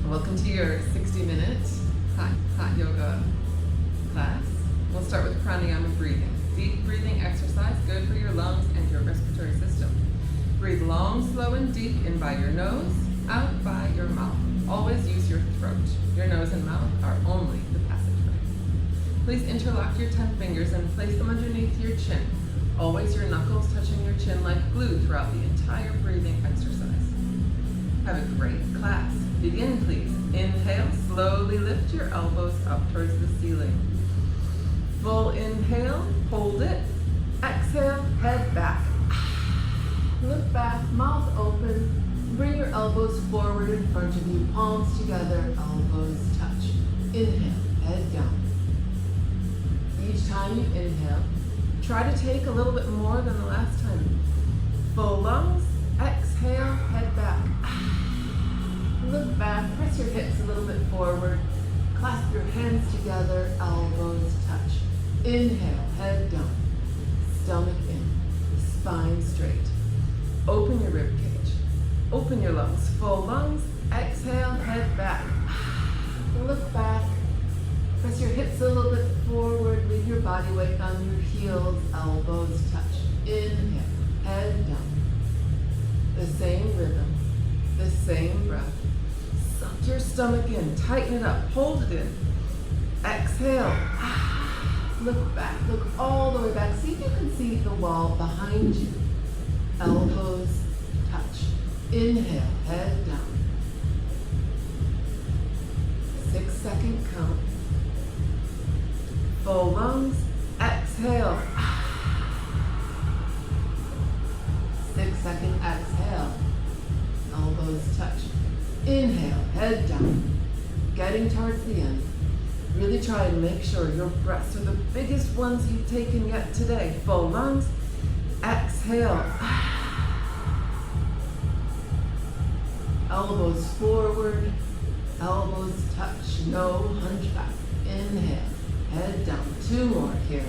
Welcome to your 60-minute hot yoga class. We'll start with pranayama breathing. Deep breathing exercise, good for your lungs and your respiratory system. Breathe long, slow, and deep in by your nose, out by your mouth. Always use your throat. Your nose and mouth are only the passageway. Please interlock your 10 fingers and place them underneath your chin. Always your knuckles touching your chin like glue throughout the entire breathing exercise. Have a great class. Begin, please. Inhale, slowly lift your elbows up towards the ceiling. Full inhale, hold it. Exhale, head back. Look back, mouth open. Bring your elbows forward in front of you, palms together, elbows touch. Inhale, head down. Each time you inhale, try to take a little bit more than the last time. Full lungs, exhale, head back. Look back, press your hips a little bit forward. Clasp your hands together, elbows touch. Inhale, head down. Stomach in, spine straight. Open your rib cage. Open your lungs, full lungs. Exhale, head back. Look back. Press your hips a little bit forward. Leave your body weight on your heels, elbows touch. Inhale, head down. The same rhythm, the same breath. Suck your stomach in, tighten it up, hold it in. Exhale. Look back, look all the way back. See if you can see the wall behind you. Elbows touch. Inhale, head down. 6-second count. Full lungs, exhale. 6-second exhale. Elbows touch. Inhale, head down. Getting towards the end. Really try and make sure your breaths are the biggest ones you've taken yet today. Full lungs, exhale. Elbows forward, elbows touch, no hunchback. Inhale, head down. 2 more here.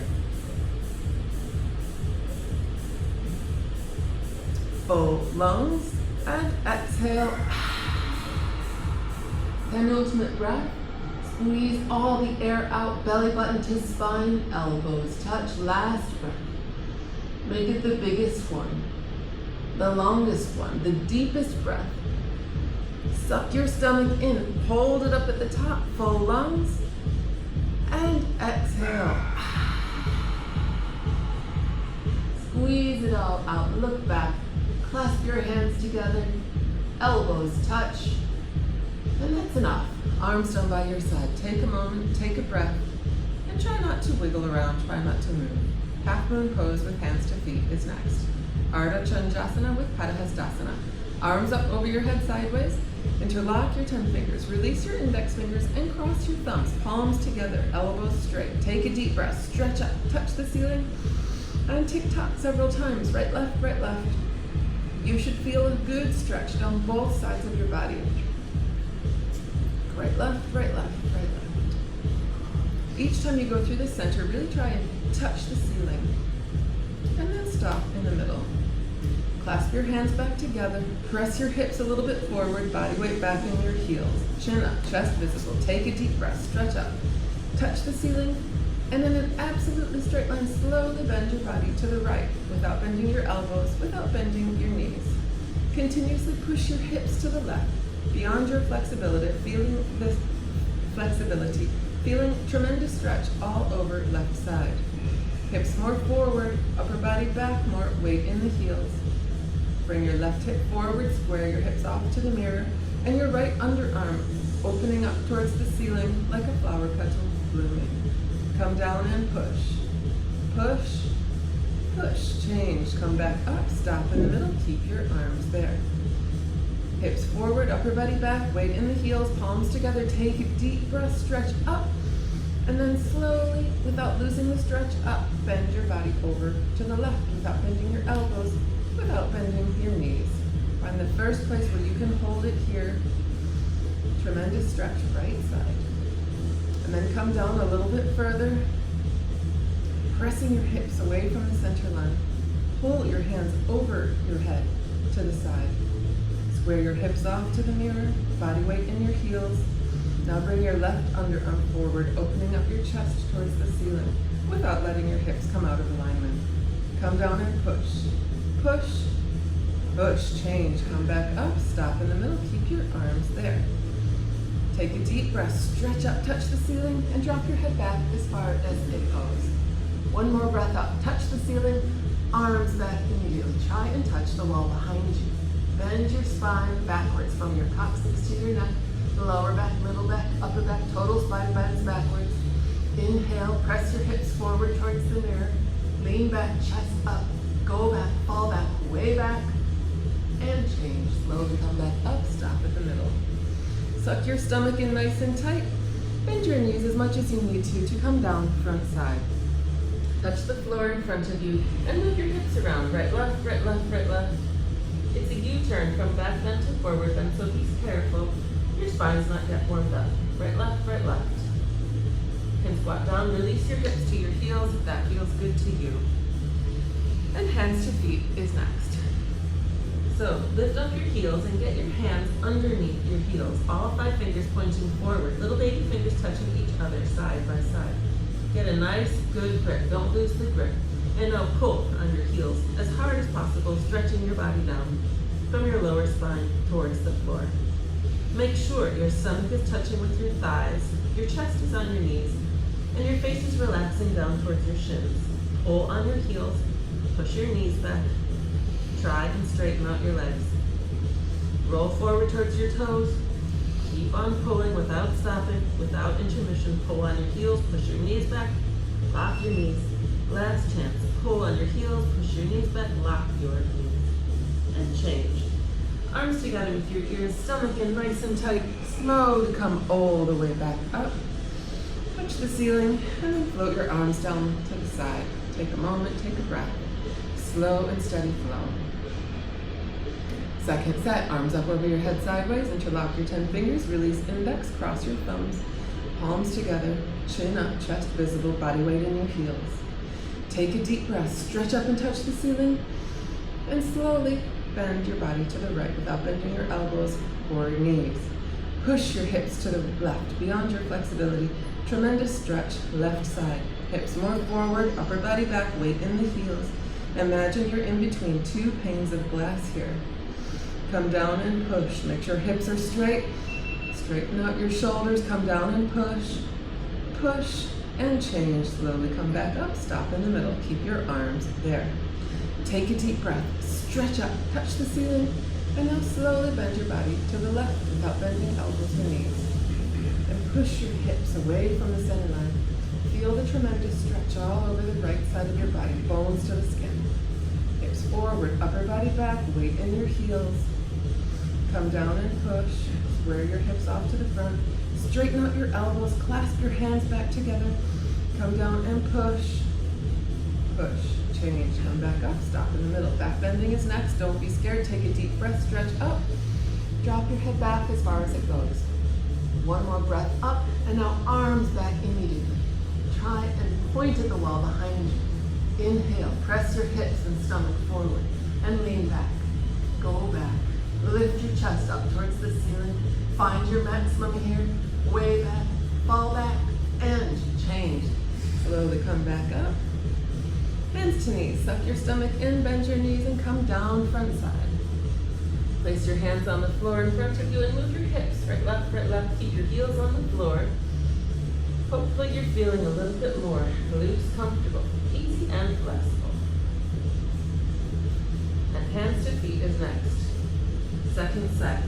Full lungs and exhale. Penultimate breath. Squeeze all the air out, belly button to spine, elbows touch. Last breath. Make it the biggest one, the longest one, the deepest breath. Suck your stomach in, hold it up at the top, full lungs, and exhale. Squeeze it all out, look back, clasp your hands together, elbows touch, and that's enough. Arms down by your side. Take a moment, take a breath, and try not to wiggle around, try not to move. Half moon pose with hands to feet is next. Ardha Chandrasana with Padahastasana. Arms up over your head sideways. Interlock your 10 fingers. Release your index fingers and cross your thumbs. Palms together, elbows straight. Take a deep breath. Stretch up, touch the ceiling, and tick-tock several times. Right, left, right, left. You should feel a good stretch down both sides of your body. Right, left, right, left, right, left. Each time you go through the center, really try and touch the ceiling. And then stop in the middle. Clasp your hands back together. Press your hips a little bit forward, body weight back in your heels. Chin up, chest visible. Take a deep breath, stretch up. Touch the ceiling, and in an absolutely straight line, slowly bend your body to the right without bending your elbows, without bending your knees. Continuously push your hips to the left. Beyond your flexibility, feeling this flexibility, feeling tremendous stretch all over left side. Hips more forward, upper body back more, weight in the heels. Bring your left hip forward, square your hips off to the mirror, and your right underarm opening up towards the ceiling like a flower petal blooming. Come down and push. Push, push, change, come back up, stop in the middle, keep your arms there. Hips forward, upper body back, weight in the heels, palms together, take a deep breath, stretch up, and then slowly, without losing the stretch up, bend your body over to the left without bending your elbows, without bending your knees. Find the first place where you can hold it here. Tremendous stretch, right side. And then come down a little bit further, pressing your hips away from the center line. Pull your hands over your head to the side. Square your hips off to the mirror, body weight in your heels. Now bring your left underarm forward, opening up your chest towards the ceiling without letting your hips come out of alignment. Come down and push. Push. Push. Change. Come back up. Stop in the middle. Keep your arms there. Take a deep breath. Stretch up, touch the ceiling, and drop your head back as far as it goes. One more breath up. Touch the ceiling. Arms back immediately. Try and touch the wall behind you. Bend your spine backwards from your coccyx to your neck. Lower back, middle back, upper back, total spine bends backwards. Inhale, press your hips forward towards the mirror. Lean back, chest up, go back, fall back, way back, and change. Slowly come back up, stop at the middle. Suck your stomach in nice and tight. Bend your knees as much as you need to come down front side. Touch the floor in front of you and move your hips around. Right, left, right, left, right, left. It's a U-turn from back bend to forward bend, so be careful. Your spine's not yet warmed up. Right, left, right, left. You can squat down, release your hips to your heels if that feels good to you. And hands to feet is next. So lift up your heels and get your hands underneath your heels. All 5 fingers pointing forward. Little baby fingers touching each other side by side. Get a nice, good grip. Don't lose the grip. And now pull on your heels as hard as possible, stretching your body down from your lower spine towards the floor. Make sure your stomach is touching with your thighs, your chest is on your knees, and your face is relaxing down towards your shins. Pull on your heels, push your knees back, try and straighten out your legs. Roll forward towards your toes, keep on pulling without stopping, without intermission. Pull on your heels, push your knees back, lock your knees. Last chance, pull on your heels, push your knees back, lock your knees, and change. Arms together with your ears, stomach in nice and tight. Slow to come all the way back up. Touch the ceiling and then float your arms down to the side. Take a moment, take a breath. Slow and steady flow. Second set, arms up over your head sideways. Interlock your 10 fingers, release index, cross your thumbs. Palms together, chin up, chest visible, body weight in your heels. Take a deep breath, stretch up and touch the ceiling. And slowly bend your body to the right without bending your elbows or your knees. Push your hips to the left beyond your flexibility. Tremendous stretch, left side. Hips more forward, upper body back, weight in the heels. Imagine you're in between 2 panes of glass here. Come down and push. Make sure hips are straight. Straighten out your shoulders, come down and push. Push and change. Slowly come back up, stop in the middle. Keep your arms there. Take a deep breath. Stretch up, touch the ceiling, and now slowly bend your body to the left without bending elbows or knees. And push your hips away from the center line. Feel the tremendous stretch all over the right side of your body, bones to the skin. Hips forward, upper body back, weight in your heels. Come down and push. Square your hips off to the front. Straighten out your elbows, clasp your hands back together. Come down and push. Push. Change, come back up, stop in the middle. Back bending is next. Don't be scared. Take a deep breath, stretch up. Drop your head back as far as it goes. One more breath up, and now arms back immediately. Try and point at the wall behind you. Inhale, press your hips and stomach forward, and lean back. Go back. Lift your chest up towards the ceiling. Find your maximum here. Way back, fall back, and change. Slowly come back up. Hands to knees, suck your stomach in, bend your knees, and come down front side. Place your hands on the floor in front of you and move your hips, right, left. Keep your heels on the floor. Hopefully you're feeling a little bit more loose, comfortable, easy, and flexible. And hands to feet is next. Second set.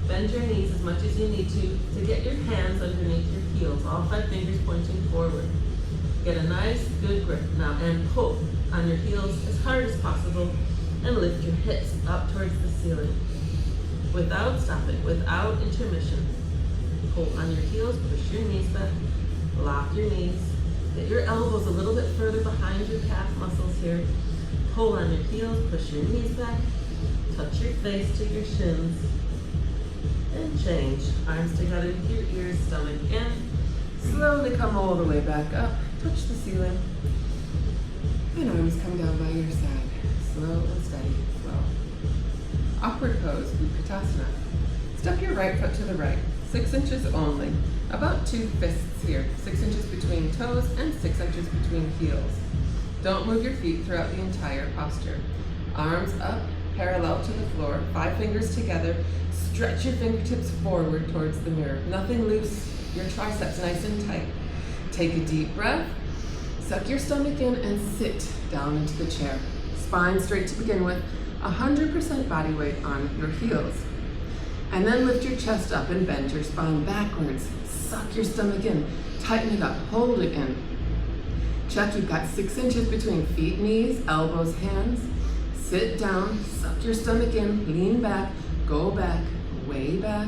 Bend your knees as much as you need to get your hands underneath your heels, all 5 fingers pointing forward. Get a nice, good grip now and pull on your heels as hard as possible and lift your hips up towards the ceiling. Without stopping, without intermission. Pull on your heels, push your knees back, lock your knees. Get your elbows a little bit further behind your calf muscles here. Pull on your heels, push your knees back, touch your face to your shins, and change. Arms together with your ears, stomach in. Slowly come all the way back up. Touch the ceiling, and arms come down by your side. Slow and steady flow. Awkward pose, Utkatasana. Step your right foot to the right, 6 inches only. About 2 fists here, 6 inches between toes and 6 inches between heels. Don't move your feet throughout the entire posture. Arms up, parallel to the floor, 5 fingers together. Stretch your fingertips forward towards the mirror. Nothing loose, your triceps nice and tight. Take a deep breath, suck your stomach in and sit down into the chair. Spine straight to begin with, 100% body weight on your heels. And then lift your chest up and bend your spine backwards. Suck your stomach in, tighten it up, hold it in. Check, you've got 6 inches between feet, knees, elbows, hands. Sit down, suck your stomach in, lean back, go back, way back,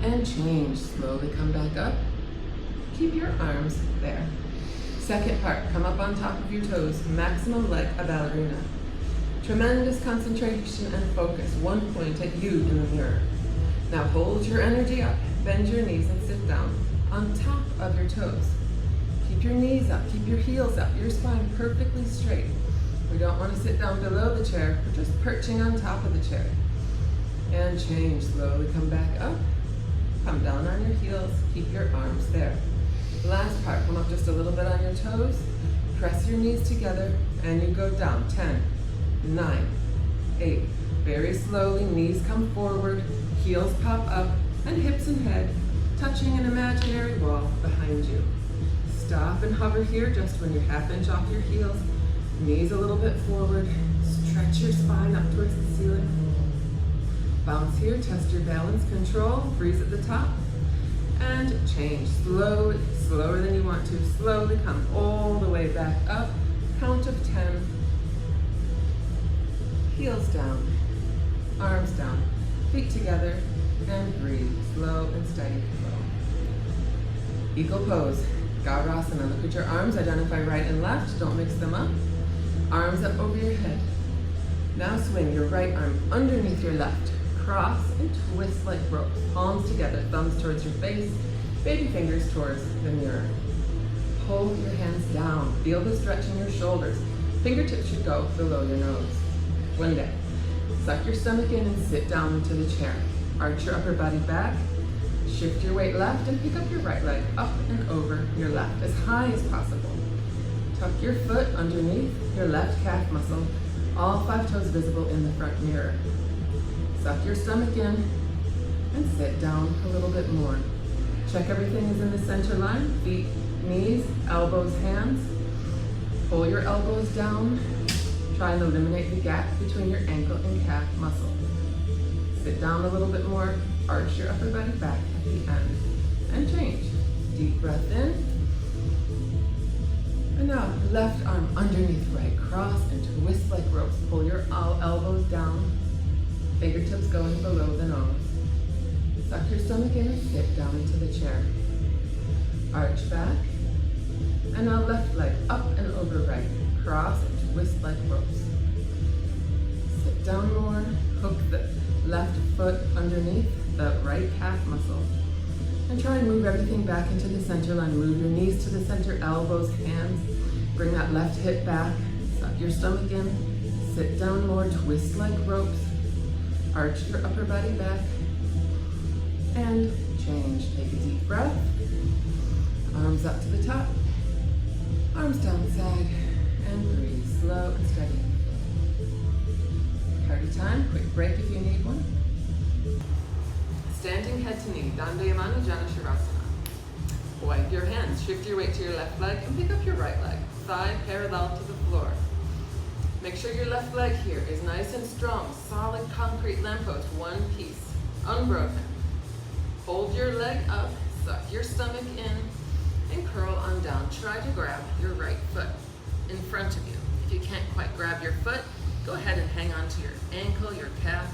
and change. Slowly come back up. Keep your arms there. Second part, come up on top of your toes, maximum like a ballerina. Tremendous concentration and focus, one point at you in the mirror. Now hold your energy up, bend your knees and sit down on top of your toes. Keep your knees up, keep your heels up, your spine perfectly straight. We don't want to sit down below the chair, we're just perching on top of the chair. And change, slowly come back up, come down on your heels, keep your arms there. Last part, come up just a little bit on your toes, press your knees together, and you go down. 10, 9, 8. Very slowly, knees come forward, heels pop up, and hips and head touching an imaginary wall behind you. Stop and hover here just when you're ½ inch off your heels, knees a little bit forward, stretch your spine up towards the ceiling. Bounce here, test your balance, control, freeze at the top, and change. Slowly, slower than you want to, slowly come all the way back up, count of 10. Heels down, arms down, feet together, and breathe, slow and steady flow. Eagle pose, Gaurasana. Look at your arms, identify right and left, don't mix them up. Arms up over your head. Now swing your right arm underneath your left. Cross and twist like ropes, palms together, thumbs towards your face, baby fingers towards the mirror. Hold your hands down, feel the stretch in your shoulders. Fingertips should go below your nose. One day. Suck your stomach in and sit down into the chair. Arch your upper body back, shift your weight left and pick up your right leg up and over your left as high as possible. Tuck your foot underneath your left calf muscle, all 5 toes visible in the front mirror. Suck your stomach in and sit down a little bit more. Check everything is in the center line, feet, knees, elbows, hands. Pull your elbows down. Try and eliminate the gap between your ankle and calf muscle. Sit down a little bit more, arch your upper body back at the end, and change. Deep breath in. And now, left arm underneath right, cross and twist like ropes. Pull your elbows down, fingertips going below the nose. Suck your stomach in and sit down into the chair. Arch back, and now left leg up and over right, cross and twist like ropes. Sit down more, hook the left foot underneath the right calf muscle. And try and move everything back into the center line. Move your knees to the center, elbows, hands. Bring that left hip back. Suck your stomach in. Sit down more, twist like ropes. Arch your upper body back. And change. Take a deep breath. Arms up to the top. Arms down side. And breathe, slow and steady. Party time, quick break if you need one. Standing head to knee, Dandayamana Jana Shavasana. Wipe your hands, shift your weight to your left leg and pick up your right leg, thigh parallel to the floor. Make sure your left leg here is nice and strong, solid concrete lamppost, one piece, unbroken. Hold your leg up, suck your stomach in, and curl on down. Try to grab your right foot in front of you. If you can't quite grab your foot, go ahead and hang on to your ankle, your calf.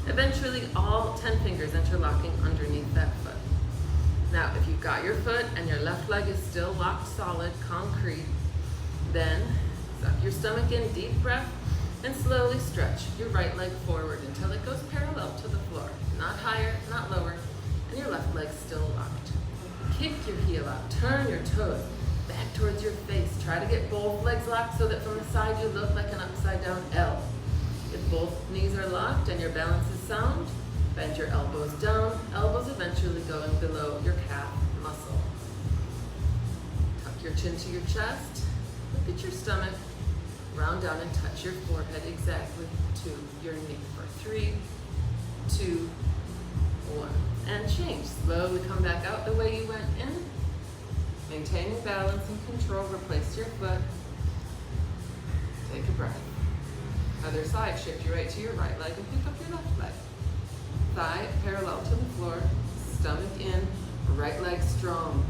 Eventually, all 10 fingers interlocking underneath that foot. Now, if you've got your foot and your left leg is still locked solid, concrete, then suck your stomach in, deep breath, and slowly stretch your right leg forward until it goes parallel to the floor. Not higher, not lower, and your left leg still locked. Kick your heel out, turn your toes back towards your face. Try to get both legs locked so that from the side you look like an upside down L. If both knees are locked and your balance is sound, bend your elbows down, elbows eventually going below your calf muscle. Tuck your chin to your chest, look at your stomach, round down and touch your forehead exactly to your knee for 3, 2, 1. And change. Slowly come back out the way you went in. Maintaining balance and control, replace your foot. Take a breath. Other side, shift your right to your right leg and pick up your left leg. Thigh parallel to the floor, stomach in, right leg strong.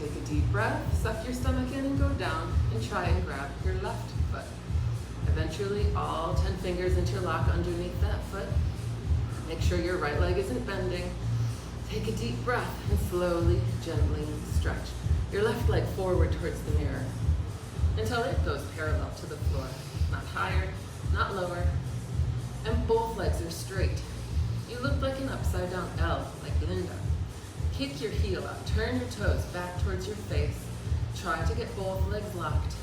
Take a deep breath, suck your stomach in and go down and try and grab your left foot. Eventually, all 10 fingers interlock underneath that foot. Make sure your right leg isn't bending. Take a deep breath and slowly, gently stretch your left leg forward towards the mirror until it goes parallel to the floor. Not higher, not lower. And both legs are straight. You look like an upside down L, like Linda. Kick your heel up, turn your toes back towards your face. Try to get both legs locked.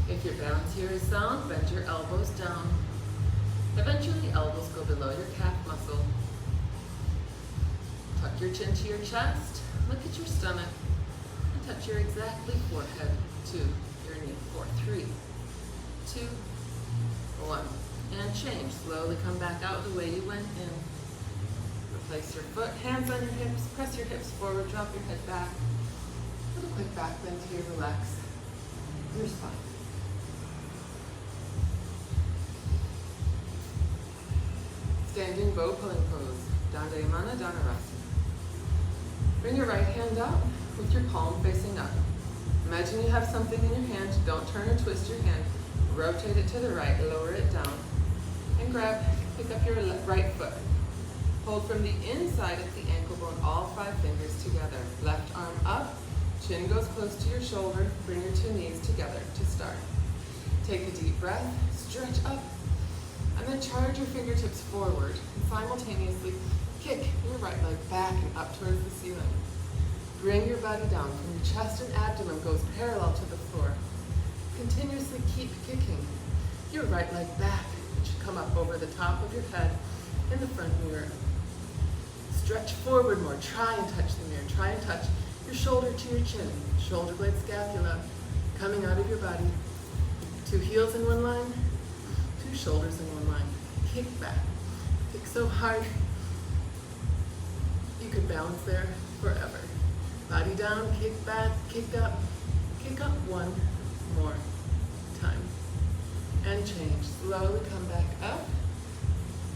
If your balance here is sound, bend your elbows down. Eventually, elbows go below your calf muscle. Tuck your chin to your chest, look at your stomach, and touch your exactly forehead to your knee for 3, 2, 1. And change. Slowly come back out the way you went in. Replace your foot, hands on your hips, press your hips forward, drop your head back. Little quick back bend here, relax your spine. Standing bow pulling pose, Dandayamana Dhanurasana. Bring your right hand up with your palm facing up. Imagine you have something in your hand. Don't turn or twist your hand. Rotate it to the right, lower it down, and pick up your right foot. Hold from the inside of the ankle bone, all 5 fingers together. Left arm up, chin goes close to your shoulder. Bring your 2 knees together to start. Take a deep breath, stretch up, and then charge your fingertips forward and simultaneously kick your right leg back and up towards the ceiling. Bring your body down from your chest and abdomen goes parallel to the floor. Continuously keep kicking your right leg back. It should come up over the top of your head in the front mirror. Stretch forward more. Try and touch the mirror. Try and touch your shoulder to your chin. Shoulder blade scapula coming out of your body. 2 heels in one line. 2 shoulders in one line. Kick back. Kick so hard you could balance there forever. Body down, kick back, kick up 1 more time. And change. Slowly come back up.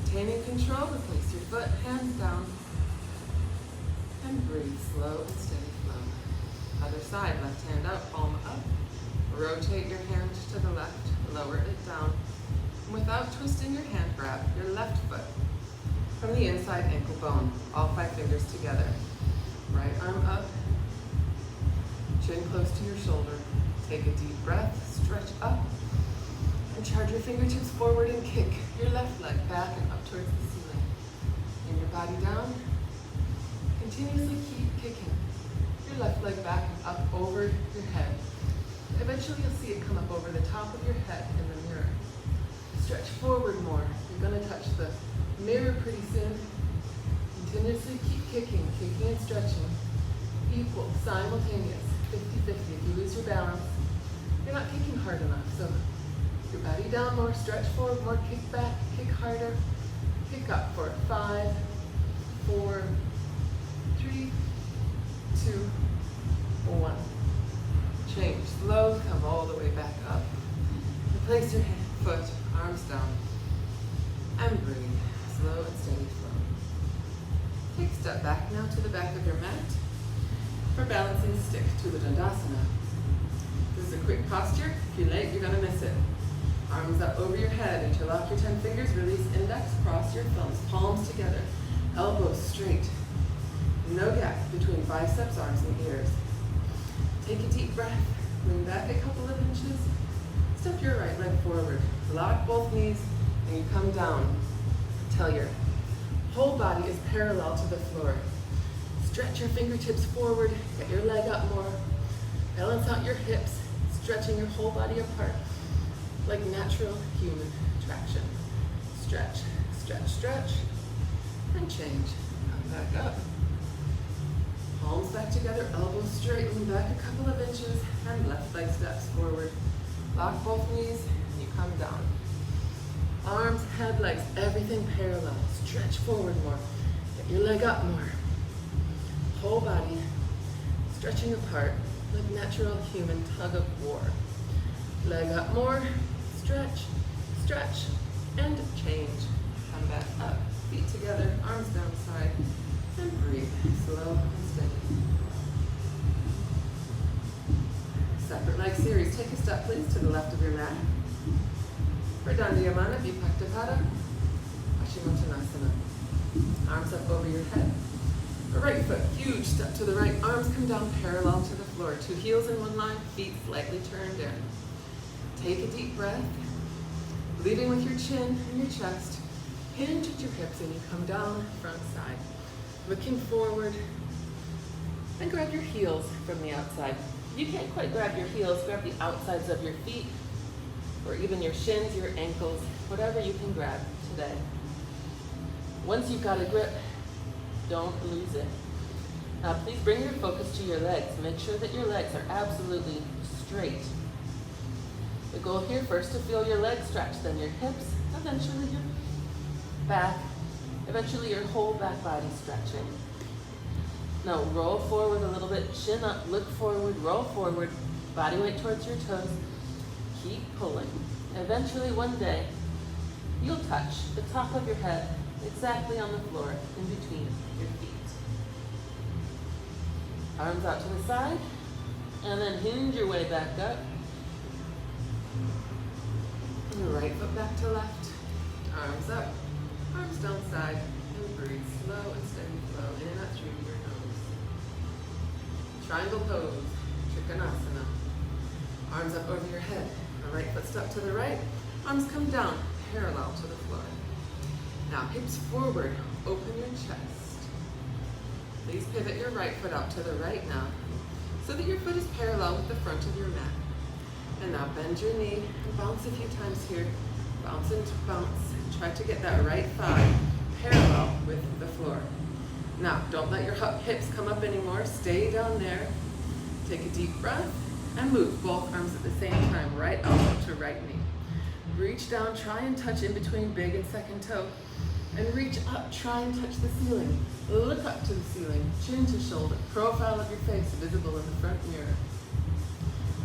Maintaining control, replace your foot, hands down. And breathe, slow and steady flow. Other side, left hand up, palm up. Rotate your hand to the left, lower it down. And without twisting your hand, grab your left foot from the inside ankle bone, all 5 fingers together. Right arm up, chin close to your shoulder. Take a deep breath, stretch up, and charge your fingertips forward and kick your left leg back and up towards the ceiling. Bring your body down. Continuously keep kicking your left leg back and up over your head. Eventually you'll see it come up over the top of your head in the mirror. Stretch forward more. You're going to touch the mirror pretty soon. Continuously keep kicking and stretching. Equal, simultaneous, 50-50. If you lose your balance, you're not kicking hard enough. So your body down more, stretch forward more, kick back, kick harder, kick up for 5, 4, 3, 2, 1. Change. Slow, come all the way back up. Replace your foot, arms down, and breathe. Slow and steady flow. Take a step back now to the back of your mat for balancing stick to the Dandasana. This is a quick posture. If you're late, you're going to miss it. Arms up over your head, interlock your 10 fingers, release index, cross your thumbs, palms together, elbows straight. No gap between biceps, arms, and ears. Take a deep breath, lean back a couple of inches, step your right leg forward, lock both knees, and you come down till your whole body is parallel to the floor. Stretch your fingertips forward, get your leg up more, balance out your hips, stretching your whole body apart like natural human contraction. Stretch, stretch, stretch, and change. Come back up. Palms back together, elbows straight, lean back a couple of inches, and left leg steps forward. Lock both knees, and you come down. Arms, head, legs, everything parallel. Stretch forward more. Get your leg up more. Whole body stretching apart like natural human tug of war. Leg up more, stretch, stretch, and change. Come back up, feet together, arms down side, and breathe, slow and steady. Separate leg series. Take a step, please, to the left of your mat. For Dandiyamana, Vipaktapada, Paschimottanasana. Arms up over your head. The right foot, huge step to the right. Arms come down parallel to the floor. 2 heels in one line, feet slightly turned in. Take a deep breath. Leading with your chin and your chest. Hinge at your hips and you come down front side. Looking forward. And grab your heels from the outside. You can't quite grab your heels, grab the outsides of your feet, or even your shins, your ankles, whatever you can grab today. Once you've got a grip, don't lose it. Now please bring your focus to your legs. Make sure that your legs are absolutely straight. The goal here, first to feel your legs stretch, then your hips, eventually your back, eventually your whole back body stretching. Now roll forward a little bit, chin up, look forward, roll forward, body weight towards your toes. Keep pulling. Eventually one day, you'll touch the top of your head exactly on the floor in between your feet. Arms out to the side, and then hinge your way back up. Your right foot back to left. Arms up, arms down side, and breathe slow and steady flow in and out through your nose. Triangle pose, Trikonasana. Arms up over your head. The right foot step to the right. Arms come down, parallel to the floor. Now hips forward, open your chest. Please pivot your right foot out to the right now, so that your foot is parallel with the front of your mat. And now bend your knee and bounce a few times here. Bounce and bounce. Try to get that right thigh parallel with the floor. Now, don't let your hips come up anymore. Stay down there. Take a deep breath and move both arms at the same time. Right elbow to right knee. Reach down, try and touch in between big and second toe. And reach up, try and touch the ceiling. Look up to the ceiling, chin to shoulder, profile of your face visible in the front mirror.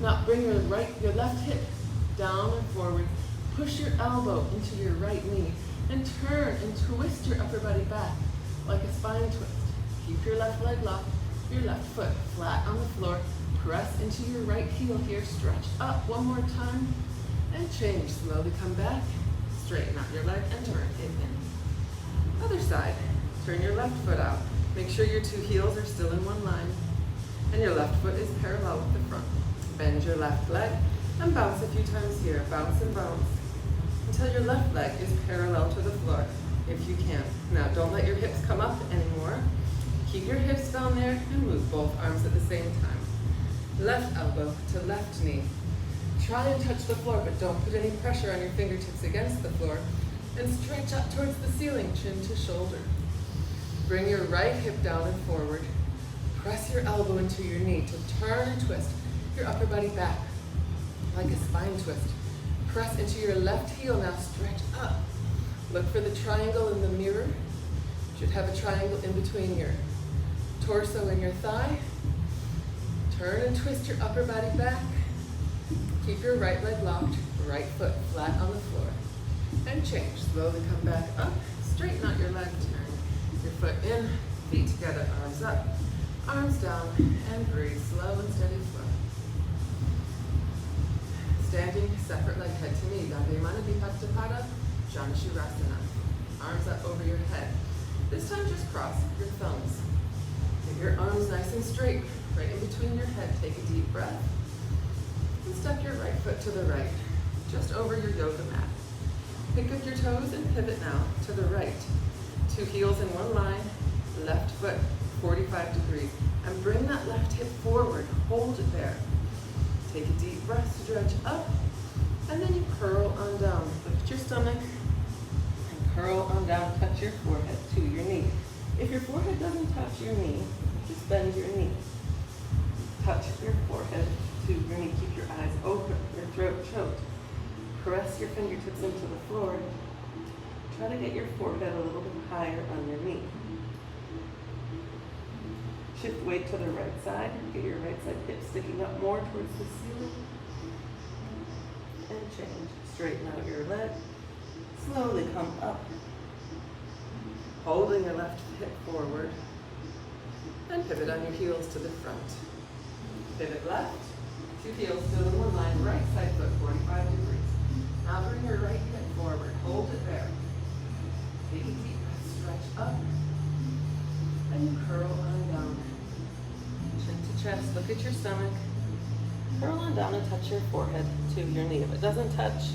Now bring your left hip down and forward. Push your elbow into your right knee and turn and twist your upper body back like a spine twist. Keep your left leg locked, your left foot flat on the floor. Press into your right heel here, stretch up one more time and change. Slowly come back, straighten out your leg and turn it in. Other side, turn your left foot out. Make sure your 2 heels are still in one line and your left foot is parallel with the front. Bend your left leg and bounce a few times here. Bounce and bounce until your left leg is parallel to the floor, if you can. Now, don't let your hips come up anymore. Keep your hips down there and move both arms at the same time. Left elbow to left knee. Try and touch the floor, but don't put any pressure on your fingertips against the floor. And stretch up towards the ceiling, chin to shoulder. Bring your right hip down and forward. Press your elbow into your knee to turn and twist your upper body back like a spine twist. Press into your left heel now, stretch up. Look for the triangle in the mirror. You should have a triangle in between your torso and your thigh. Turn and twist your upper body back. Keep your right leg locked, right foot flat on the floor. And change. Slowly come back up. Straighten out your leg. Turn your foot in, feet together, arms up, arms down, and breathe. Slow and steady flow. Standing, separate leg, head to knee. Dandiyamana Vipaktapada, Janashirasana. Arms up over your head. This time just cross your thumbs. Get your arms nice and straight, right in between your head. Take a deep breath. And step your right foot to the right, just over your yoga mat. Pick up your toes and pivot now to the right. 2 heels in one line, left foot 45 degrees. And bring that left hip forward, hold it there. Take a deep breath, stretch up, and then you curl on down. Lift your stomach, your forehead to your knee. If your forehead doesn't touch your knee, just bend your knee. Touch your forehead to your knee. Keep your eyes open, your throat choked. Press your fingertips into the floor. Try to get your forehead a little bit higher on your knee. Shift weight to the right side. Get your right side hip sticking up more towards the ceiling. And change. Straighten out your leg. Slowly come up. Holding your left hip forward. And pivot on your heels to the front. Pivot left. Two heels still in one line. Right side foot 45 degrees. Now bring your right hip forward. Hold it there. Take a deep breath. Stretch up. And you curl on down. Chin to chest. Look at your stomach. Curl on down and touch your forehead to your knee. If it doesn't touch,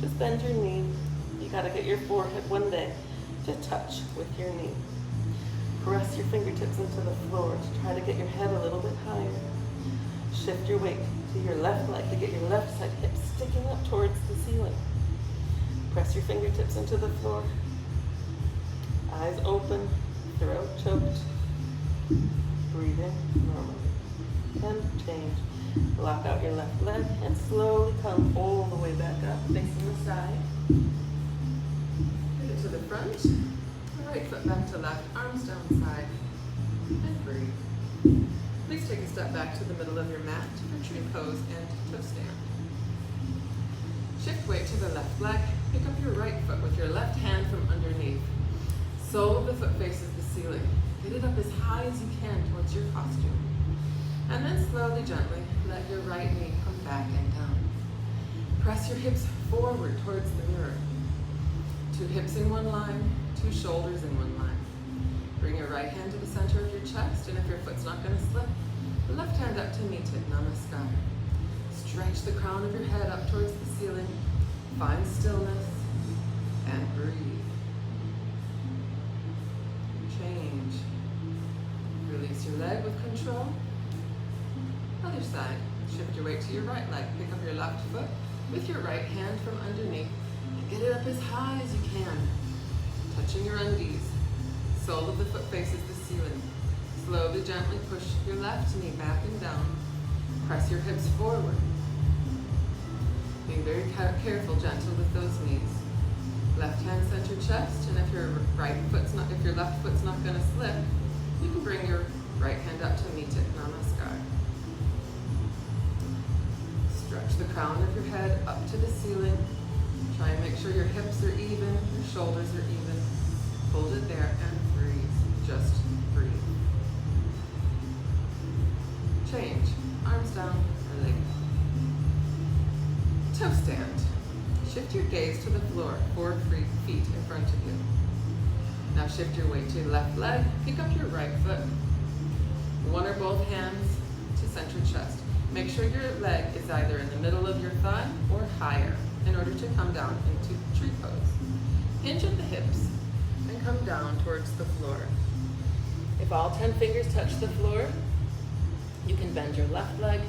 just bend your knee. You gotta get your forehead one day to touch with your knee. Press your fingertips into the floor to try to get your head a little bit higher. Shift your weight to your left leg to get your left side hip sticking up towards the ceiling. Press your fingertips into the floor. Eyes open, throat choked. Breathing normally. And change. Lock out your left leg and slowly come all the way back up, facing the side. Pivot to the front. Right foot back to left, arms down side. And breathe. Please take a step back to the middle of your mat for tree pose and toe stand. Shift weight to the left leg. Pick up your right foot with your left hand from underneath. Sole of the foot faces the ceiling. Get it up as high as you can towards your costume. And then slowly, gently, let your right knee come back and down. Press your hips forward towards the mirror. Two hips in one line, two shoulders in one line. Bring your right hand to the center of your chest, and if your foot's not going to slip, the left hand up to meet it, namaskar. Stretch the crown of your head up towards the ceiling. Find stillness and breathe. Change. Release your leg with control. Other side. Shift your weight to your right leg. Pick up your left foot with your right hand from underneath and get it up as high as you can. Touching your undies. Sole of the foot faces the ceiling. Slowly, gently push your left knee back and down. Press your hips forward. Being very careful, gentle with those knees. Left hand center chest, and if your left foot's not going to slip, you can bring your right hand up to meet it, namaskar. Stretch the crown of your head up to the ceiling. Try and make sure your hips are even, your shoulders are even. Hold it there and breathe. Just breathe. Change. Arms down, release. Toe stand. Shift your gaze to the floor, 4 feet in front of you. Now shift your weight to your left leg. Pick up your right foot. One or both hands to center chest. Make sure your leg is either in the middle of your thigh or higher in order to come down into tree pose. Hinge at the hips and come down towards the floor. If all 10 fingers touch the floor, you can bend your left leg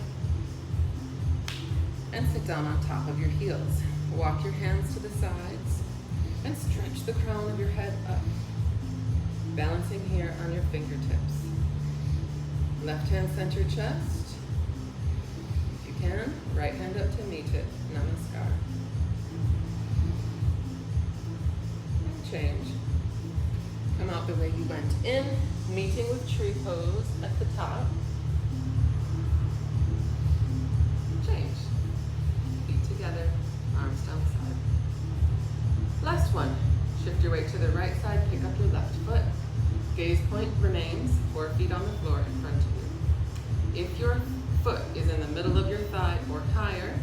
and sit down on top of your heels. Walk your hands to the sides and stretch the crown of your head up, balancing here on your fingertips. Left hand center chest. If you can, right hand up to meet it, namaskar. And change. Come out the way you went in, meeting with tree pose at the top. Change. Feet together, arms down side. Last one. Shift your weight to the right side, pick up your left foot. Gaze point remains 4 feet on the floor in front of you. If your foot is in the middle of your thigh or higher,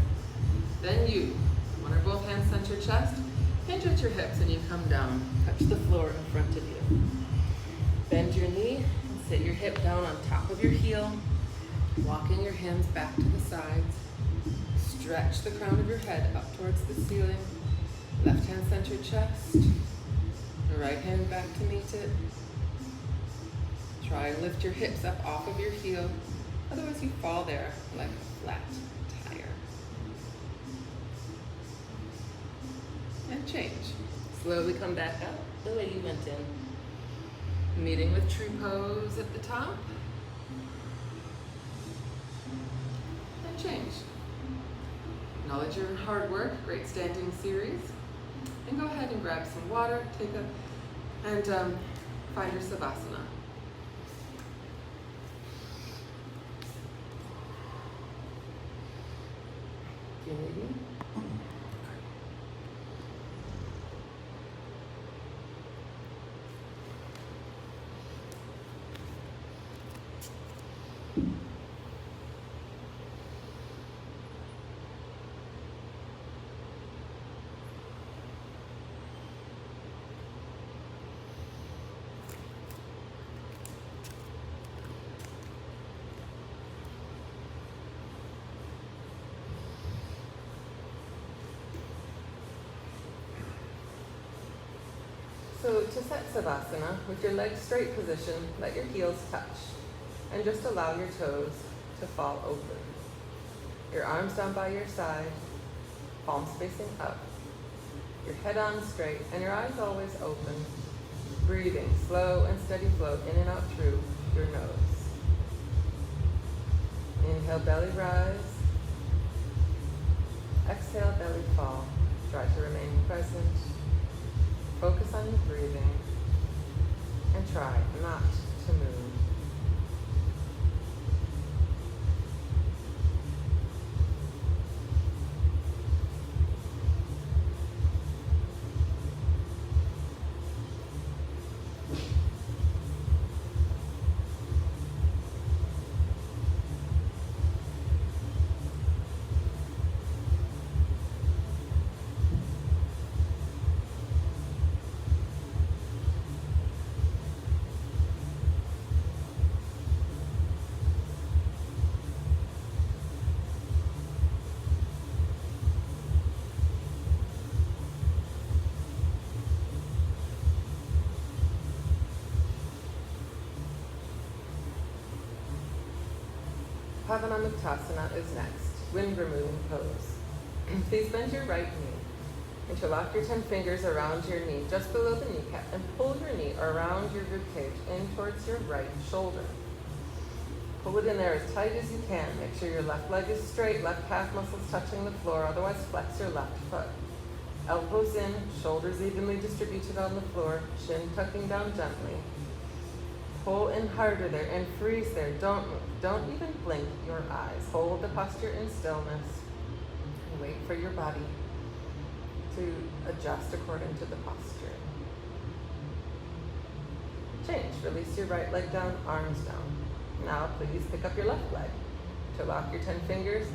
then you, one or both hands center chest, hinge at your hips and you come down. Touch the floor in front of you. Bend your knee and sit your hip down on top of your heel, walking your hands back to the sides. Stretch the crown of your head up towards the ceiling. Left hand center chest, the right hand back to meet it. Try and lift your hips up off of your heel, otherwise you fall there like a flat tire. And change. Slowly come back up. the way you went in. Meeting with true pose at the top. And change. Acknowledge your hard work, great standing series. And go ahead and grab some water, and find your Savasana. You ready? So to set Savasana, with your legs straight position, let your heels touch, and just allow your toes to fall open. Your arms down by your side, palms facing up, your head on straight, and your eyes always open. Breathing, slow and steady flow in and out through your nose. Inhale, belly rise. Exhale, belly fall. Try to remain present. Focus on your breathing and try not to move. Uttanasana is next, wind removing pose. Please bend your right knee. Interlock your 10 fingers around your knee, just below the kneecap, and pull your knee around your ribcage in towards your right shoulder. Pull it in there as tight as you can. Make sure your left leg is straight, left calf muscles touching the floor, otherwise flex your left foot. Elbows in, shoulders evenly distributed on the floor, chin tucking down gently. Pull in harder there and freeze there. Don't move. Don't even blink your eyes. Hold the posture in stillness and wait for your body to adjust according to the posture. Change. Release your right leg down, arms down. Now please pick up your left leg. Interlock your 10 fingers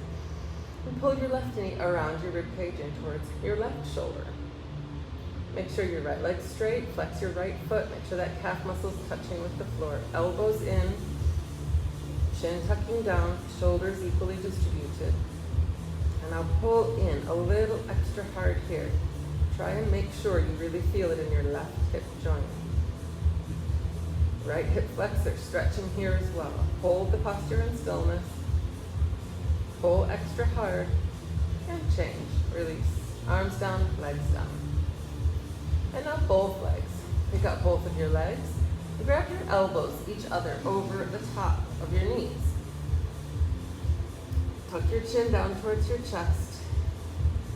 and pull your left knee around your ribcage in towards your left shoulder. Make sure your right leg's straight, flex your right foot, make sure that calf muscle's touching with the floor. Elbows in, chin tucking down, shoulders equally distributed. And now pull in a little extra hard here. Try and make sure you really feel it in your left hip joint. Right hip flexor, stretching here as well. Hold the posture in stillness. Pull extra hard and change. Release. Arms down, legs down. And now both legs. Pick up both of your legs and grab your elbows each other over the top of your knees. Tuck your chin down towards your chest.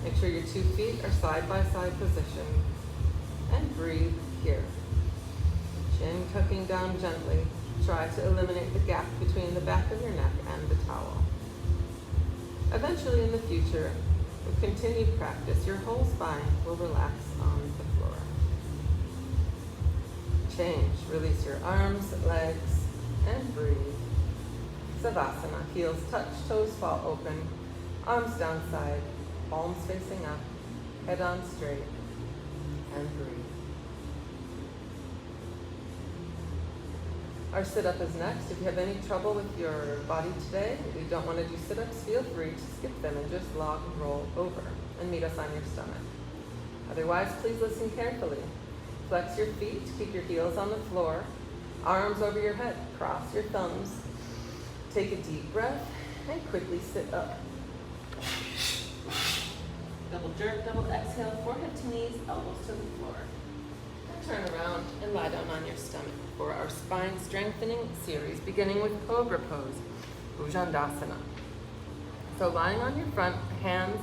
Make sure your 2 feet are side by side position. And breathe here. Chin tucking down gently. Try to eliminate the gap between the back of your neck and the towel. Eventually in the future, with continued practice, your whole spine will relax on the floor. Change. Release your arms, legs, and breathe. Savasana. Heels touch, toes fall open, arms down side, palms facing up, head on straight, and breathe. Our sit-up is next. If you have any trouble with your body today, if you don't want to do sit-ups, feel free to skip them and just log and roll over and meet us on your stomach. Otherwise, please listen carefully. Flex your feet, keep your heels on the floor, arms over your head, cross your thumbs. Take a deep breath and quickly sit up. Double jerk, double exhale, forehead to knees, elbows to the floor. turn around and lie down on your stomach for our spine strengthening series, beginning with Cobra Pose, Bhujangasana. So lying on your front, hands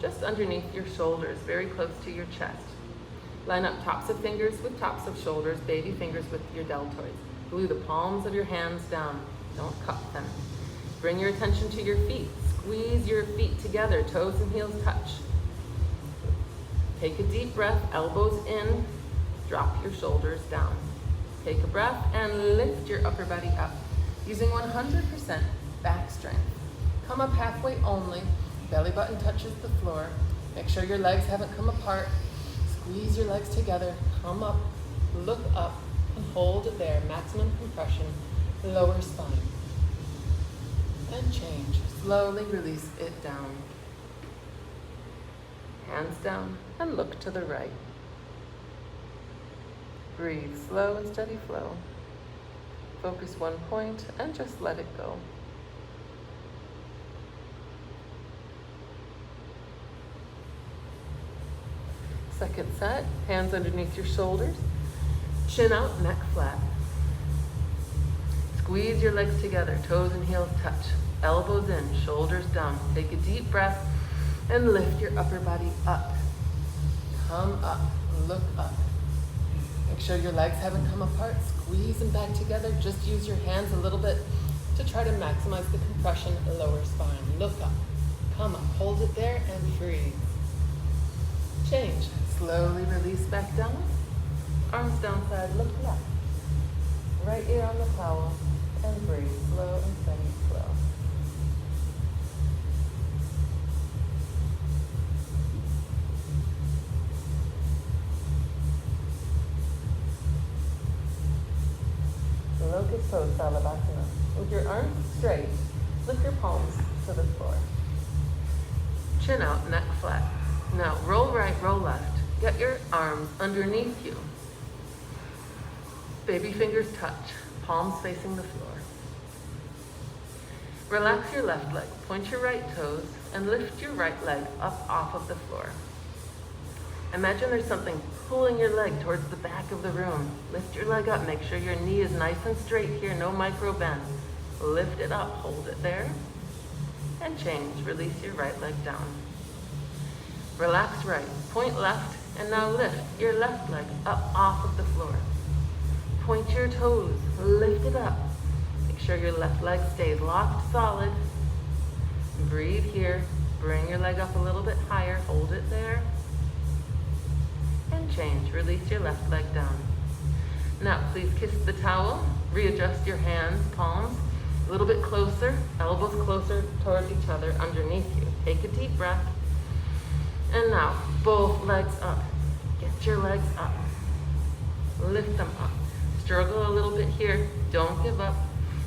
just underneath your shoulders, very close to your chest. Line up tops of fingers with tops of shoulders, baby fingers with your deltoids. Glue the palms of your hands down, don't cup them. Bring your attention to your feet. Squeeze your feet together, toes and heels touch. Take a deep breath, elbows in, drop your shoulders down. Take a breath and lift your upper body up, using 100% back strength. Come up halfway only, belly button touches the floor. Make sure your legs haven't come apart. Squeeze your legs together, come up, look up, and hold it there. Maximum compression, lower spine. And change. Slowly release it down. Hands down and look to the right. Breathe, slow and steady flow. Focus one point and just let it go. Second set, hands underneath your shoulders, chin out, neck flat. Squeeze your legs together, toes and heels touch, elbows in, shoulders down. Take a deep breath and lift your upper body up. Come up, look up. Make sure your legs haven't come apart, squeeze them back together. Just use your hands a little bit to try to maximize the compression of the lower spine. Look up, come up, hold it there and breathe. Change. Slowly release back down. Arms down side, look left. Right ear on the towel and breathe. Slow and steady flow. Locust pose, Salabhasana. With your arms straight, lift your palms to the floor. Chin out, neck flat. Now roll right, roll left. Get your arms underneath you. Baby fingers touch, palms facing the floor. Relax your left leg, point your right toes, and lift your right leg up off of the floor. Imagine there's something pulling your leg towards the back of the room. Lift your leg up, make sure your knee is nice and straight here, no micro bend. Lift it up, hold it there, and change. Release your right leg down. Relax right, point left, and now lift your left leg up off of the floor. Point your toes, lift it up. Make sure your left leg stays locked solid. Breathe here, bring your leg up a little bit higher, hold it there. And change, release your left leg down. Now please kiss the towel, readjust your hands, palms, a little bit closer, elbows closer towards each other underneath you. Take a deep breath. And now, both legs up. Get your legs up. Lift them up. Struggle a little bit here. Don't give up.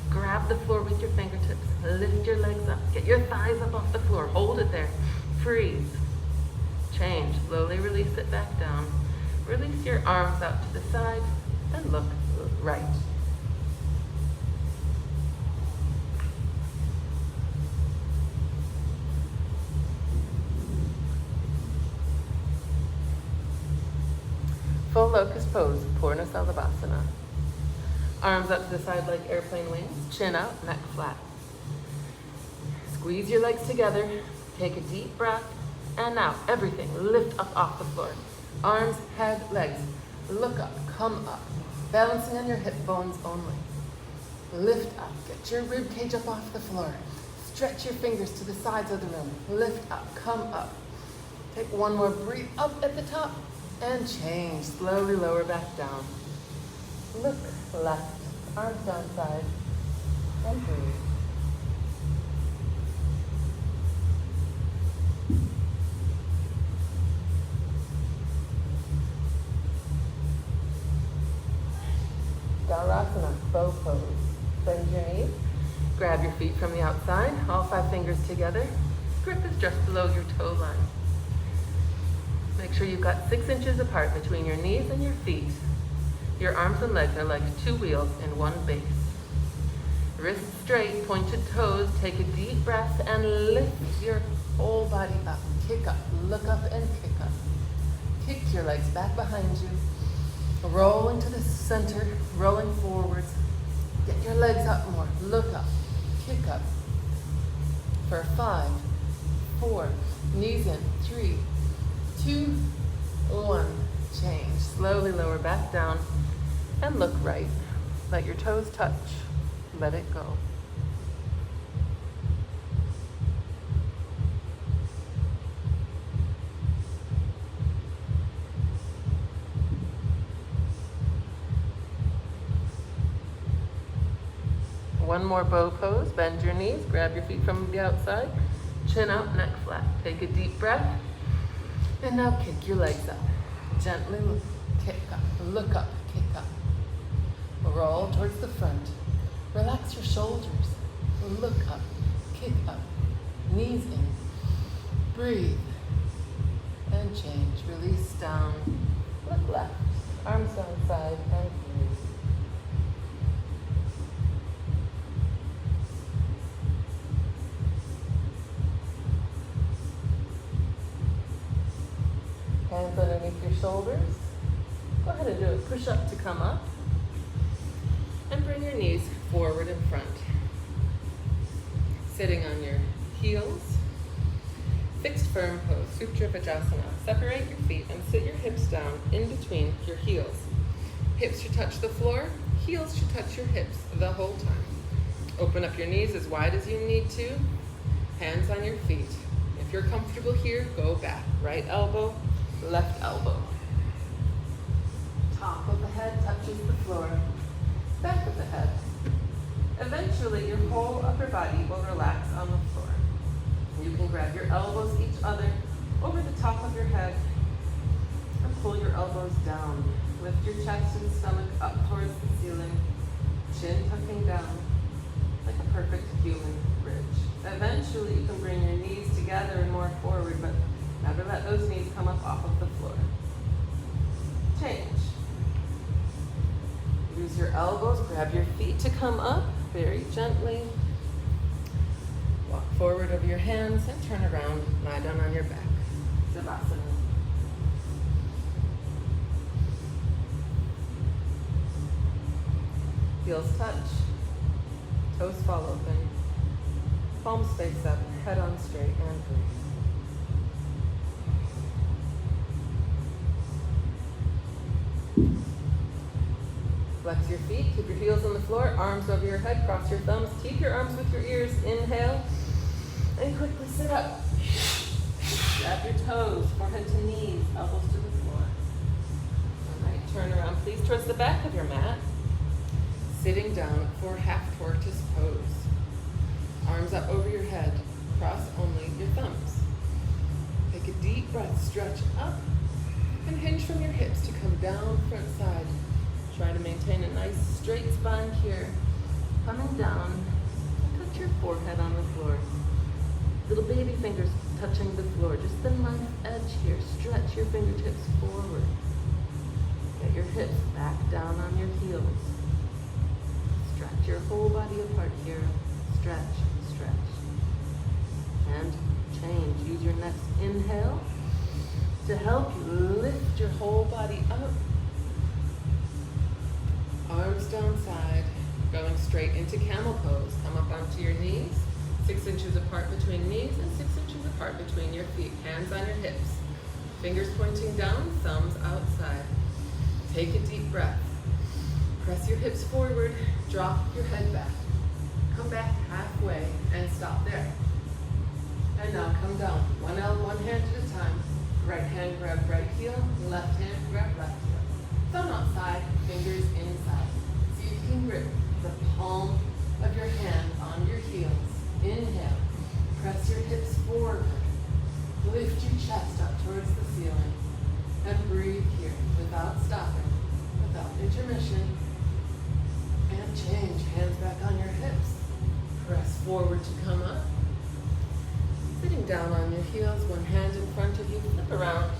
Grab the floor with your fingertips. Lift your legs up. Get your thighs up off the floor. Hold it there. Freeze. Change. Slowly release it back down. Release your arms out to the side and look right. Full locust pose, Purna Salabhasana. Arms up to the side like airplane wings, chin out, neck flat. Squeeze your legs together, take a deep breath, and now everything, lift up off the floor. Arms, head, legs, look up, come up, balancing on your hip bones only. Lift up, get your rib cage up off the floor. Stretch your fingers to the sides of the room. Lift up, come up. Take one more breathe up at the top. And change, slowly lower back down. Look left, arms down side, and breathe. Dhaurasana, bow pose. Bend your knees, grab your feet from the outside, all 5 fingers together. Grip is just below your toe line. Make sure you've got 6 inches apart between your knees and your feet. Your arms and legs are like 2 wheels in one base. Wrists straight, pointed toes, take a deep breath and lift your whole body up. Kick up, look up and kick up. Kick your legs back behind you. Roll into the center, rolling forwards. Get your legs up more. Look up, kick up. For 5, 4, knees in, 3, 2, 1. Change. Slowly lower back down and look right. Let your toes touch. Let it go. One more bow pose. Bend your knees. Grab your feet from the outside. Chin up, neck flat. Take a deep breath. And now kick your legs up. Gently kick up. Look up. Kick up. Roll towards the front. Relax your shoulders. Look up. Kick up. Knees in. Breathe. And change. Release down. Look left. Arms down side and breathe. Hands underneath your shoulders. Go ahead and do a push up to come up. And bring your knees forward in front. Sitting on your heels. Fixed firm pose, Sutra Vajrasana. Separate your feet and sit your hips down in between your heels. Hips should touch the floor. Heels should touch your hips the whole time. Open up your knees as wide as you need to. Hands on your feet. If you're comfortable here, go back. Right elbow, left elbow. Top of the head touches the floor. Back of the head. Eventually, your whole upper body will relax on the floor. You can grab your elbows each other over the top of your head and pull your elbows down. Lift your chest and stomach up towards the ceiling. Chin tucking down like a perfect human bridge. Eventually, you can bring your knees together and more forward, but never let those knees come up off of the floor. Change. Use your elbows, grab your feet to come up very gently. Walk forward over your hands and turn around, lie down on your back. Savasana. Heels touch, toes fall open, palms face up, head on straight, and breathe. Flex your feet, keep your heels on the floor, arms over your head, cross your thumbs, keep your arms with your ears, inhale, and quickly sit up. Grab your toes, forehead to knees, elbows to the floor. All right, turn around please towards the back of your mat. Sitting down for half tortoise pose. Arms up over your head, cross only your thumbs. Take a deep breath, stretch up, and hinge from your hips to come down front side. Try to maintain a nice straight spine here. Coming down, touch your forehead on the floor. Little baby fingers touching the floor. Just the nice edge here. Stretch your fingertips forward. Get your hips back down on your heels. Stretch your whole body apart here. Stretch, stretch. And change. Use your next inhale to help you lift your whole body up. Arms down side, going straight into camel pose. Come up onto your knees, 6 inches apart between knees and 6 inches apart between your feet. Hands on your hips. Fingers pointing down, thumbs outside. Take a deep breath. Press your hips forward, drop your head back. Come back halfway and stop there. And now come down. One hand at a time. Right hand grab right heel, left hand grab left heel. Thumb outside, fingers inside. See if you can grip the palm of your hand on your heels. Inhale. Press your hips forward. Lift your chest up towards the ceiling. And breathe here without stopping, without intermission. And change. Hands back on your hips. Press forward to come up. Sitting down on your heels, one hand in front of you, flip around.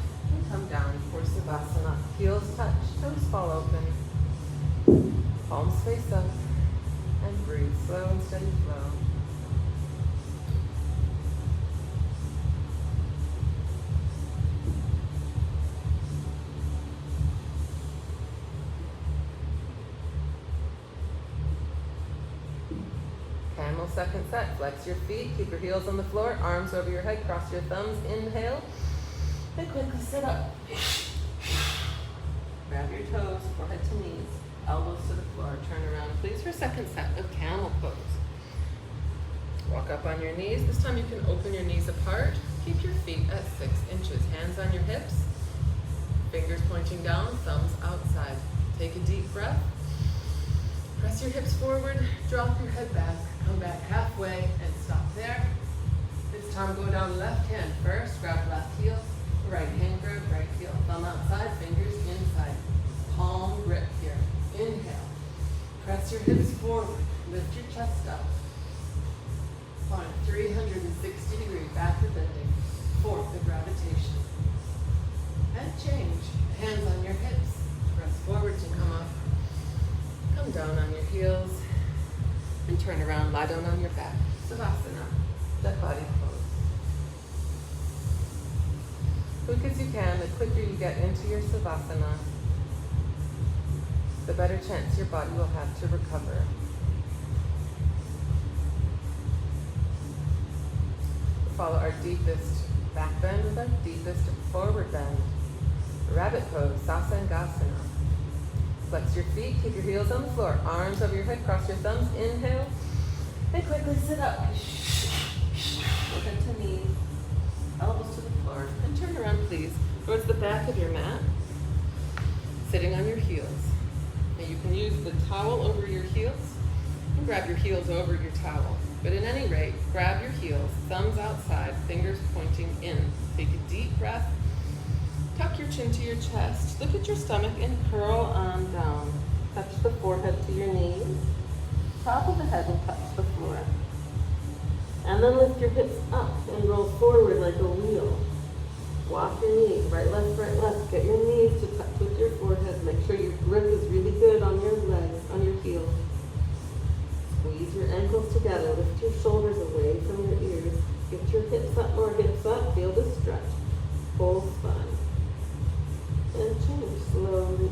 Come down for Savasana. Heels touch, toes fall open. Palms face up. And breathe. Slow and steady flow. Camel second set. Flex your feet, keep your heels on the floor, arms over your head, cross your thumbs, inhale, and quickly sit up. Grab your toes, forehead to knees, elbows to the floor, turn around please for second set of camel pose. Walk up on your knees. This time you can open your knees apart. Keep your feet at 6 inches. Hands on your hips, fingers pointing down, thumbs outside. Take a deep breath. Press your hips forward, drop your head back, come back halfway and stop there. This time go down left hand first, grab left heel, right hand grab right heel, thumb outside, fingers inside. Palm grip here. Inhale. Press your hips forward, lift your chest up. On 360 degree backward bending, fourth of gravitation. And change. Hands on your hips. Press forward to come up. Come down on your heels. And turn around, lie down on your back. Savasana, dead body pose. Quick as you can, the quicker you get into your Savasana, the better chance your body will have to recover. Follow our deepest back bend with our deepest forward bend. Rabbit pose, Sasangasana. Flex your feet, keep your heels on the floor, arms over your head, cross your thumbs, inhale, and quickly sit up. Forehead to knees, elbows to the floor, and turn around please towards the back of your mat, sitting on your heels. Now you can use the towel over your heels and grab your heels over your towel. But at any rate, grab your heels, thumbs outside, fingers pointing in. Take a deep breath. Tuck your chin to your chest. Look at your stomach and curl on down. Touch the forehead to your knees. Top of the head will touch the floor. And then lift your hips up and roll forward like a wheel. Walk your knees, right, left. Get your knees to touch with your forehead. Make sure your grip is really good on your legs, on your heels. Squeeze your ankles together. Lift your shoulders away from your ears. Get your hips up, more hips up. Feel the stretch. Full spine. And change slowly.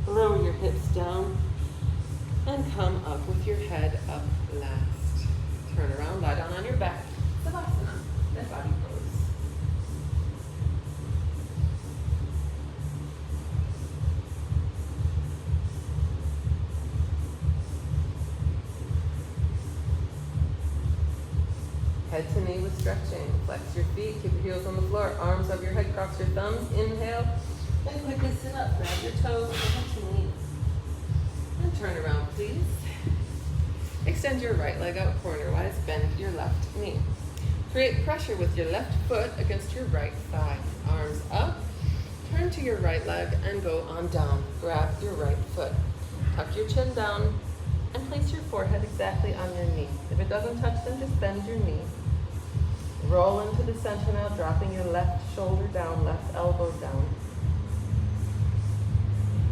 Lower your hips down. And come up with your head up last. Turn around, lie down on your back. Savasana, dead body pose. Head to knee with stretching. Flex your feet, keep your heels on the floor, arms over your head, cross your thumbs, inhale, and quickly sit up. Grab your toes, head to knees. And turn around, please. Extend your right leg out cornerwise, bend your left knee. Create pressure with your left foot against your right thigh. Arms up, turn to your right leg and go on down. Grab your right foot. Tuck your chin down and place your forehead exactly on your knee. If it doesn't touch them, just bend your knee. Roll into the center now, dropping your left shoulder down, left elbow down.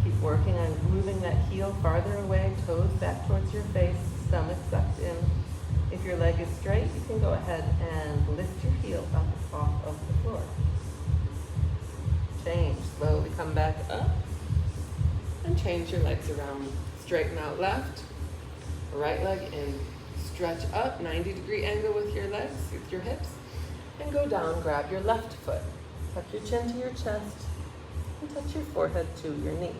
Keep working on moving that heel farther away, toes back towards your face, stomach sucked in. If your leg is straight, you can go ahead and lift your heel up off of the floor. Change, slowly come back up and change your legs around. Straighten out left, right leg in. Stretch up, 90-degree angle with your legs, with your hips, and go down, grab your left foot. Tuck your chin to your chest and touch your forehead to your knee.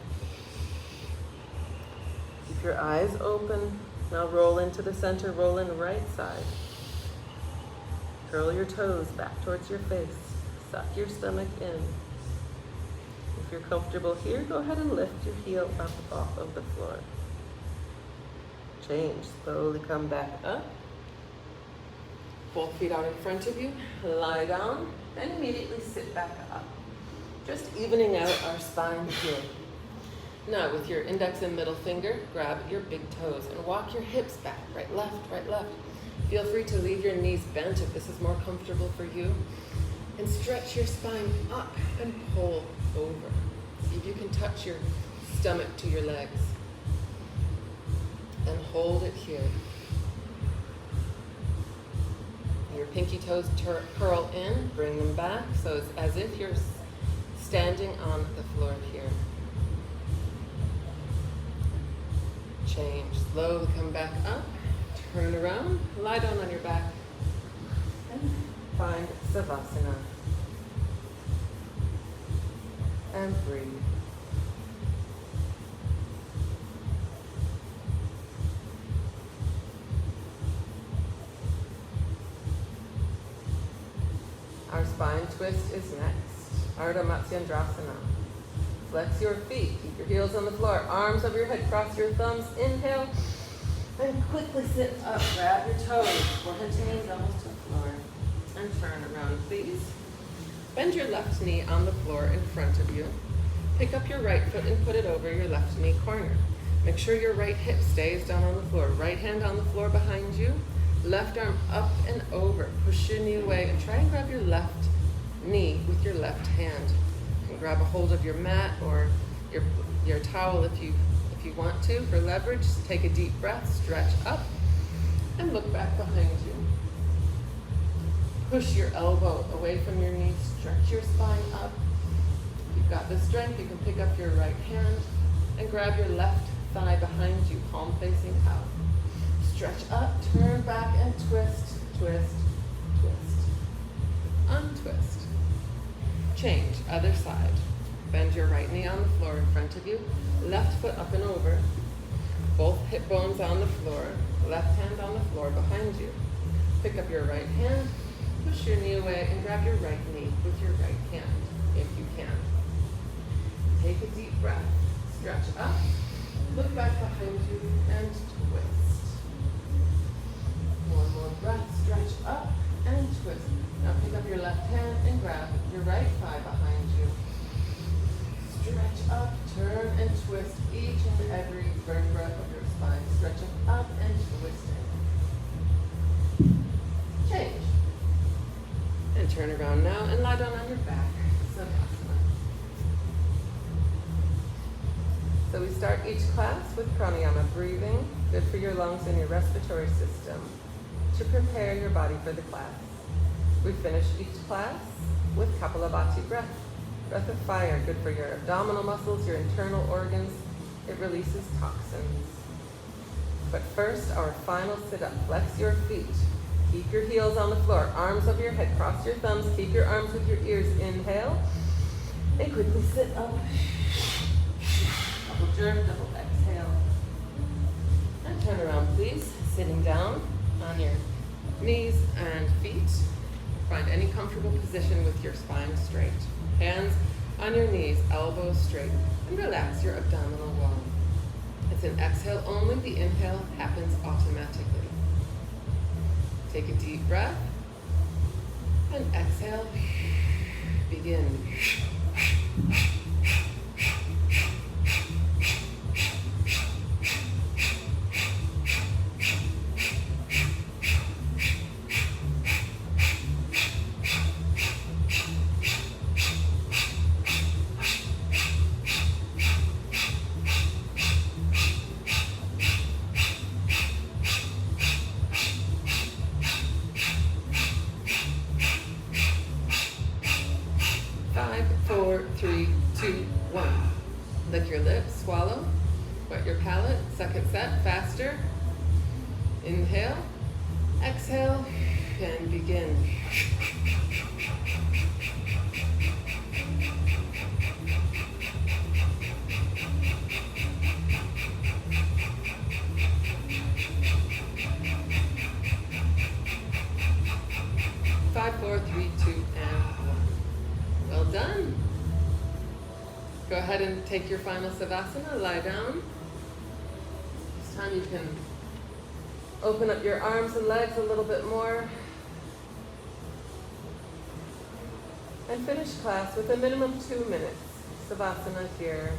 Keep your eyes open. Now roll into the center, roll in right side. Curl your toes back towards your face. Suck your stomach in. If you're comfortable here, go ahead and lift your heel up off of the floor. Change, slowly come back up. Both feet out in front of you, lie down, and immediately sit back up. Just evening out our spine here. Now with your index and middle finger, grab your big toes and walk your hips back, right, left, right, left. Feel free to leave your knees bent if this is more comfortable for you. And stretch your spine up and pull over. See if you can touch your stomach to your legs. And hold it here. Your pinky toes curl in, bring them back, so it's as if you're standing on the floor here. Change, slowly come back up, Turn around, lie down on your back, and find Savasana. And breathe. Our spine twist is next. Ardha Matsyendrasana. Flex your feet. Keep your heels on the floor. Arms over your head. Cross your thumbs. Inhale. And quickly sit up. Grab your toes. Forehead to knees, elbows to the floor. And turn around, please. Bend your left knee on the floor in front of you. Pick up your right foot and put it over your left knee corner. Make sure your right hip stays down on the floor. Right hand on the floor behind you. Left arm up and over. Push your knee away and try and grab your left knee with your left hand. You can grab a hold of your mat or your towel if you want to for leverage. Take a deep breath, stretch up, and look back behind you. Push your elbow away from your knee, stretch your spine up. If you've got the strength, you can pick up your right hand and grab your left thigh behind you, palm facing out. Stretch up, turn back, and twist, twist, twist. Untwist. Change, other side. Bend your right knee on the floor in front of you, left foot up and over. Both hip bones on the floor, left hand on the floor behind you. Pick up your right hand, push your knee away, and grab your right knee with your right hand, if you can. Take a deep breath, stretch up, look back behind you, and twist. One more breath, stretch up and twist. Now pick up your left hand and grab your right thigh behind you. Stretch up, turn and twist each and every vertebra of your spine. Stretching up and twisting. Change. And turn around now and lie down on your back. Savasana. So we start each class with pranayama breathing, good for your lungs and your respiratory system, to prepare your body for the class. We finish each class with Kapalabhati breath. Breath of fire, good for your abdominal muscles, your internal organs. It releases toxins. But first, our final sit-up. Flex your feet. Keep your heels on the floor. Arms over your head. Cross your thumbs. Keep your arms with your ears. Inhale. And quickly sit up. Double jerk, double exhale. And turn around, please. Sitting down on your knees and feet. Find any comfortable position with your spine straight. Hands on your knees, elbows straight, and relax your abdominal wall. It's an exhale only. The inhale happens automatically. Take a deep breath and exhale. Begin. 5, 4, 3, 2, 1. Lick your lips, swallow, wet your palate. Second set, faster. Inhale, exhale, and begin. Five, 4, 3, 2, and 1. Well done. Go ahead and take your final Savasana, lie down. This time you can open up your arms and legs a little bit more. And finish class with a minimum 2 minutes. Savasana here.